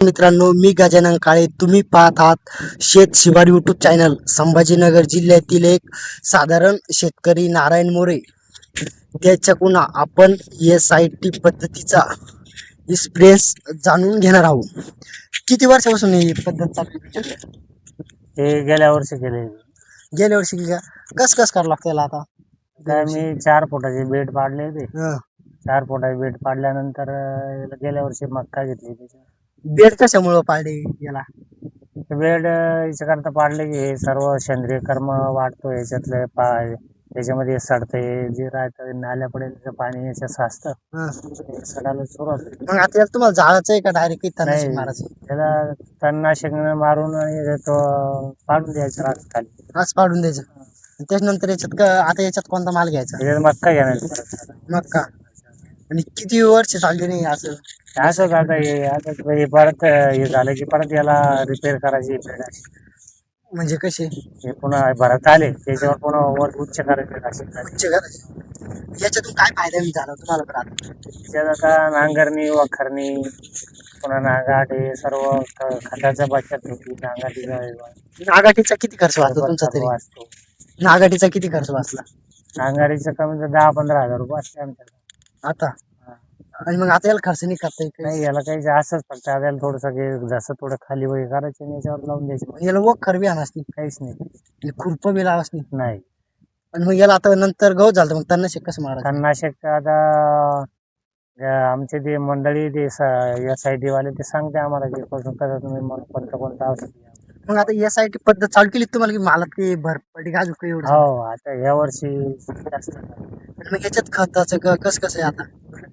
मित्रांनो, मी गजानन काळे. तुम्ही पाहत आहात शेत शिवार यूट्यूब चॅनल. संभाजीनगर जिल्ह्यातील एक साधारण शेतकरी नारायण मोरे त्याच्याकडून आपण SIT पद्धतीचा एक्सपिरियन्स जाणून घेणार आहोत. किती वर्षापासून ही पद्धत चालू आहे? ते गेल्या वर्षी केले. गेल्या वर्षी की का? कस करावं लागतं त्याला आता? काय मी 4 फुटाचे बेड पाडले होते. हं. 4 फुटाचे बेड पाडल्यानंतर गेल्या वर्षी मक्का घेतली. बेड कशामुळं पाडले याला? बेड याच्याकरता पाडले की हे सर्व सेंद्रिय कर्म वाढतो याच्यातले त्याच्यामध्ये सडते जे राहतं नाल्यापुढे पाणी याच्यात साचतं. हं. सडायला सुरुवात होते. मग आता याला तुम्हाला जाळाचं आहे का डायरेक्ट तणनाशक नाही मारायचं? त्याला तणनाशक मारून आणि तो पाडून द्यायचा रात खाली. असं पाडून द्यायचं. आणि त्याच्यानंतर आता याच्यात कोणता माल घ्यायचा? त्याच्यात मक्का घेणार. मक्का. आणि किती वर्ष चालली नाही असं? असंच आता हे परत हे झालं की परत याला रिपेअर करायची बेड अशी. म्हणजे कसे? हे पुन्हा भरत आले त्याच्यावर पुन्हा वर उच्च करायचे असे. उच्च करायचे. याच्यातून काय फायदा झाला तुम्हाला बरं आता? त्याच्यात आता नांगरणी वखरणी पुन्हा नागाट हे सर्व खताच्या बचत होती. नागाटीचा किती खर्च वाचला तुमचा तरी? वाचतो. नागाटीचा किती खर्च वाचला नांगारीचं कमी तर 10-15 हजार रुपये असते आमच्याकडे आता? हा. आणि मग आता याला खर्च नाही करता येत नाही काही? याला काही जास्तच फक्त आपल्याला थोडंसं जसं थोडं खाली वगैरे करायचं आणि याच्यावर लावून द्यायचं. याला वखर बी आणाच नाही, काहीच नाही. खुरप बी लावाच नाही. नाही आणि मग याला आता नंतर गवत झालं तर मग तणनाशक कसं मारायचं? तणनाशक आता आमचे ते मंडळी ते SIT वाले ते सांगते आम्हाला की कसं तुम्ही कोणतं औषध घ्या. मग आता SIT पद्धत चालू केली तुम्हाला की मला ते भरपडी गाजू काही एवढं? हो आता या वर्षी जास्त मग याच्यात खताचं कसं आहे आता?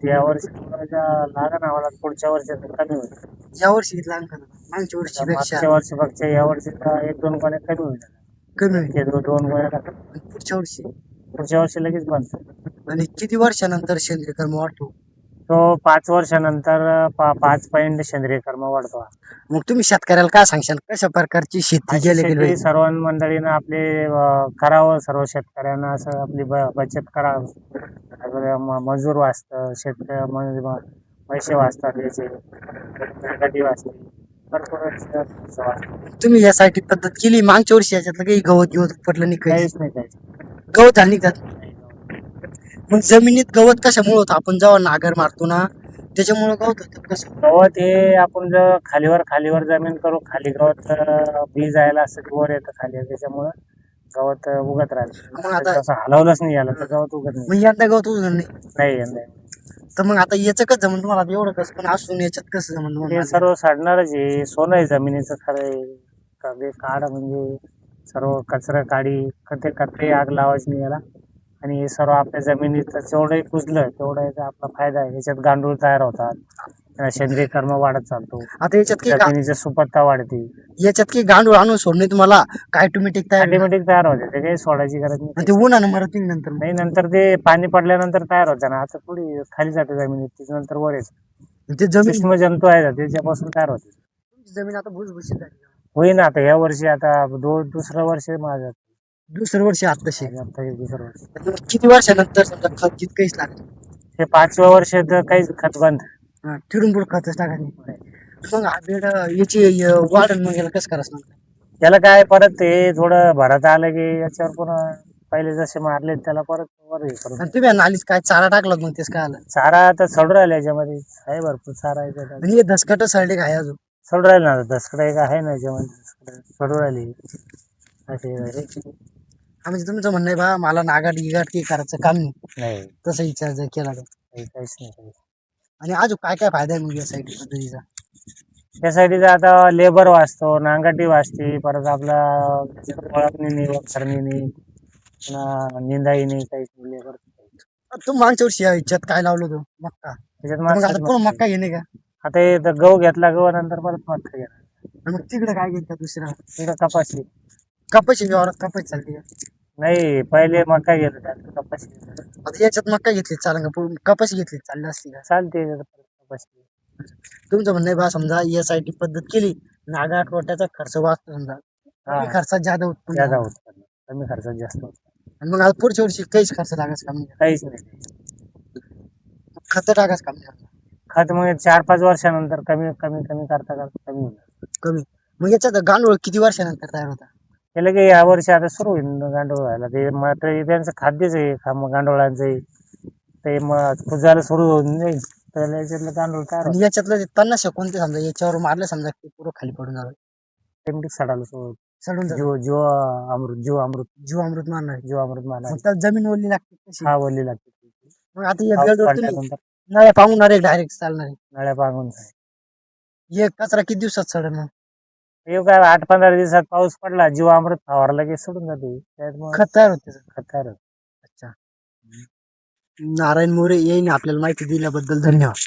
या वर्षी लागण आम्हाला पुढच्या वर्षी कमी होईल. या वर्षी घेतला अंक मागच्या वर्षी मागच्या वर्षी फक्त या वर्षी 1-2 गोण्या कमी होईल. कमी होईल. ते 2 गोण्या आणि पुढच्या वर्षी लगेच बनतो. आणि किती वर्षानंतर सेंद्रिय कर्म वाढतो? तो 5 वर्षानंतर 5 पॉईंट सेंद्रिय कर्म वाढतो. मग तुम्ही शेतकऱ्याला काय सांगशाल कशा प्रकारची शेती केली गेली? सर्व मंडळीनं आपले करावं. सर्व शेतकऱ्यांना असं आपली बचत करावं. मजूर वाचतं शेतकरी पैसे वाचतात याचे गाडी वाचते भरपूर. तुम्ही SIT पद्धत केली मागच्या वर्षी याच्यातलं काही गवत पडलं नाही? काहीच नाही. गवत झालं नाही का? मग जमिनीत गवत कशामुळे होतं? आपण जेव्हा नागर मारतो ना त्याच्यामुळे गवत होतं. कसं गवत हे आपण जर खालीवर जमीन करू खाली गवत बी जायला असं वर येतं खाली त्याच्यामुळं गवत उगत राहतं. मग आता असं हलवलंच नाही याला तर गवत उगत नाही. मग यंदा गवत उगवलं नाही? नाही यंदा. तर मग आता याचं कसं जमन तुम्हाला? एवढं कसं पण असून याच्यात कसं जमन ते तुम्हाला? सर्व सडणारच आहे. सोनं आहे जमिनीचं खरं आहे. काढ म्हणजे सर्व कचरा काढी कधी आग लावायची नाही याला. आणि हे सर्व आपल्या जमिनीत जेवढंही कुजलं तेवढा याचा आपला फायदा आहे. याच्यात गांडूळ तयार होतात. सेंद्रिय कर्म वाढत चालतो. आता याच्यात जमिनीची सुपीकता वाढते. काही गांडूळ आणून सोडणे तुम्हाला काय ऑटोमॅटिक ऑटोमॅटिक तयार होते. ते काही सोडायची गरज नाही. ते उन्हानं मरत नाही नंतर? नाही नंतर ते पाणी पडल्यानंतर तयार होतं ना. आता थोडी खाली जाते जमिनीत त्याच्यानंतर वर येते. ते जमीन सूक्ष्म जंतू आहे त्याच्यापासून तयार होते. जमीन आता भुसभुशीत झाली. होईना आता या वर्षी आता दुसरं वर्ष माझं. दुसरं वर्ष आत्ताशी? आता हे दुसरं वर्ष. किती वर्षानंतर समजा खत किती काहीच लागत? हे 5व्या वर्षात काहीच खत बंद. फिरून पुढे खतच टाकायचं. मग हा बेड याची वाढण मग याला कसं करायचं? त्याला काय परत ते थोडं भरत आलं की याच्यावर पुन्हा पहिले जसे मारले त्याला परत वर हे करून. आणि तुम्ही नालीच काय चारा टाकला मग तेच काय आलं? चारा आता चढू राहिला याच्यामध्ये आहे भरपूर चारा आहे त्याच्यात. म्हणजे धसकट सारडे काय अजून चढू राहिला ना. दसकडं एक आहे ना याच्यामध्ये चढू राहिली असे. म्हणजे तुमचं म्हणणं आहे बा मला नागाट गिगाट काही करायचं काम नाही. तसं विचार जर केला तर काहीच नाही. आणि अजून काय फायदा आहे मग SIT पद्धतीचा? त्यासाठी आता लेबर वाचतो, नांगरटी वाचते, परत आपला ओळखणी नाही वखरणी नाही पुन्हा निंदाई नाही काहीच नाही. लेबर तू मागच्या वर्षी याच्यात काय लावलं होतं? मक्का. मग आता कोण मक्का घेणे का? आता हे गहू घेतला गव्हानंतर परत मक्का घेणार. मग तिकडे काय घेतलं दुसरा? तिकडं कपाशी. कपाशी व्यवहारात कपाशी चालते का? नाही पहिले मक्का घेतला त्यानंतर कपाशी. आता याच्यात मक्का घेतली चालेल का? कपाशी घेतली चालली असती का? चालते कपाशी. तुमचं म्हणणं आहे बा समजा SIT पद्धत केली नागाट रोट्याचा खर्च वाचतो समजा कमी खर्चात जादा उत्पन्न कमी खर्चात जास्त होतं. आणि मग आता पुढच्या वर्षी काहीच खर्च लागायचं काम नाही? काहीच नाही. खत टाकायचं काम नाही? खत मग 4-5 वर्षानंतर कमी कमी कमी करता करता कमी होईल. कमी. मग याच्यात गांडूळ किती वर्षानंतर तयार होता? केलं की या वर्षी आता सुरू होईल गांडूळ व्हायला. ते मात्र त्यांचं खाद्यच आहे गांडुळांचं. ते मग कुजायला सुरू होऊन जाईल तर याच्यातलं गांडूळ तयार आणि याच्यातलं ते तणनाशक कोणते समजा याच्यावर मारलं समजा की पुरं खाली पडून जातं, ऑटोमॅटिक सडायला सुरू होईल. सडून जातं. जीवामृत मारणार. जीवामृत मारणार. मग त्याला जमीन ओली लागते कशी? हा वल्ली लागते. मग आता या पाऊस बेडवर तुम्ही पडल्यानंतर नळ्या पांगणार आहे डायरेक्ट चालणार आहे? नळ्या पांगून हे कचरा किती दिवसात सडेल मग? हे काय 8-15 दिवसात पाऊस पडला जीवामृत फवारला की सोडून जाते. त्यात मग खत तयार होते. खत तयार होतं. अच्छा. नारायण मोरे यांनी आपल्याला माहिती दिल्याबद्दल धन्यवाद.